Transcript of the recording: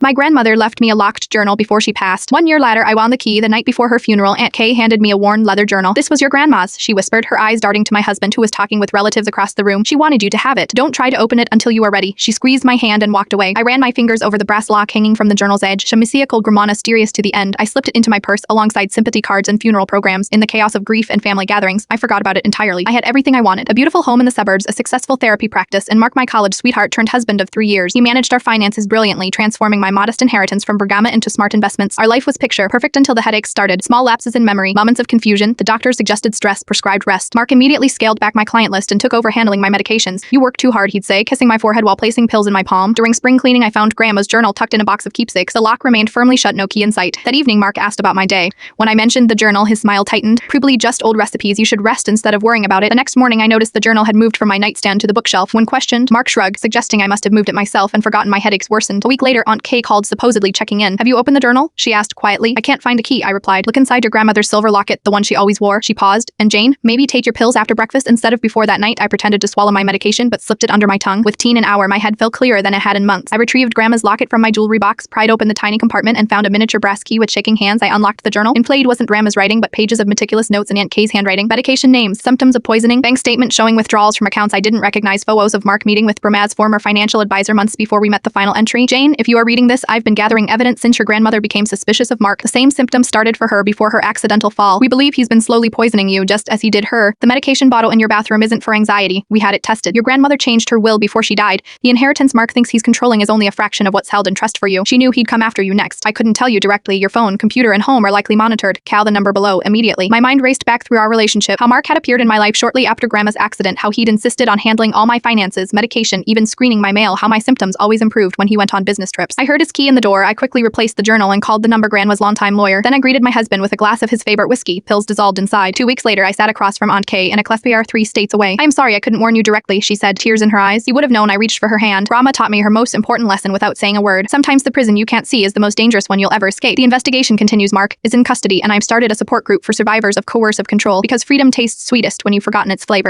My grandmother left me a locked journal before she passed. 1 year later, I wound the key. The night before her funeral, Aunt Kay handed me a worn leather journal. "This was your grandma's," she whispered, her eyes darting to my husband, who was talking with relatives across the room. "She wanted you to have it. Don't try to open it until you are ready." She squeezed my hand and walked away. I ran my fingers over the brass lock hanging from the journal's edge. Shamisiacal Gramana mysterious to the end. I slipped it into my purse alongside sympathy cards and funeral programs. In the chaos of grief and family gatherings, I forgot about it entirely. I had everything I wanted: a beautiful home in the suburbs, a successful therapy practice, and Mark, my college sweetheart turned husband of 3 years. He managed our finances brilliantly, transforming my modest inheritance from Bergama into smart investments. Our life was picture perfect until the headaches started. Small lapses in memory, moments of confusion. The doctor suggested stress, prescribed rest. Mark immediately scaled back my client list and took over handling my medications. "You work too hard," he'd say, kissing my forehead while placing pills in my palm. During spring cleaning, I found Grandma's journal tucked in a box of keepsakes. The lock remained firmly shut, no key in sight. That evening, Mark asked about my day. When I mentioned the journal, his smile tightened. "Probably just old recipes. You should rest instead of worrying about it." The next morning, I noticed the journal had moved from my nightstand to the bookshelf. When questioned, Mark shrugged, suggesting I must have moved it myself and forgotten my headaches worsened. A week later, Aunt Kay called, supposedly checking in. "Have you opened the journal?" she asked quietly. "I can't find a key," I replied. "Look inside your grandmother's silver locket, the one she always wore." She paused. "And Jane, maybe take your pills after breakfast instead of before that night." I pretended to swallow my medication, but slipped it under my tongue. With teen an hour, my head felt clearer than it had in months. I retrieved Grandma's locket from my jewelry box, pried open the tiny compartment, and found a miniature brass key. With shaking hands, I unlocked the journal. Inplayed wasn't Grandma's writing, but pages of meticulous notes in Aunt Kay's handwriting. Medication names, symptoms of poisoning, bank statement showing withdrawals from accounts I didn't recognize, photos of Mark meeting with Bermad's former financial advisor months before we met. The final entry: "Jane, if you are reading this, I've been gathering evidence since your grandmother became suspicious of Mark. The same symptoms started for her before her accidental fall. We believe he's been slowly poisoning you, just as he did her. The medication bottle in your bathroom isn't for anxiety. We had it tested. Your grandmother changed her will before she died. The inheritance Mark thinks he's controlling is only a fraction of what's held in trust for you. She knew he'd come after you next. I couldn't tell you directly. Your phone, computer, and home are likely monitored. Call the number below immediately." My mind raced back through our relationship, how Mark had appeared in my life shortly after Grandma's accident, how he'd insisted on handling all my finances, medication, even screening my mail, how my symptoms always improved when he went on business trips. I heard his key in the door. I quickly replaced the journal and called the number Grandma's longtime lawyer. Then I greeted my husband with a glass of his favorite whiskey, pills dissolved inside. 2 weeks later, I sat across from Aunt Kay in a clefairy 3 states away. "I am sorry I couldn't warn you directly," she said, tears in her eyes. "You would have known." I reached for her hand. Grandma taught me her most important lesson without saying a word. Sometimes the prison you can't see is the most dangerous one you'll ever escape. The investigation continues. Mark is in custody, and I've started a support group for survivors of coercive control, because freedom tastes sweetest when you've forgotten its flavor.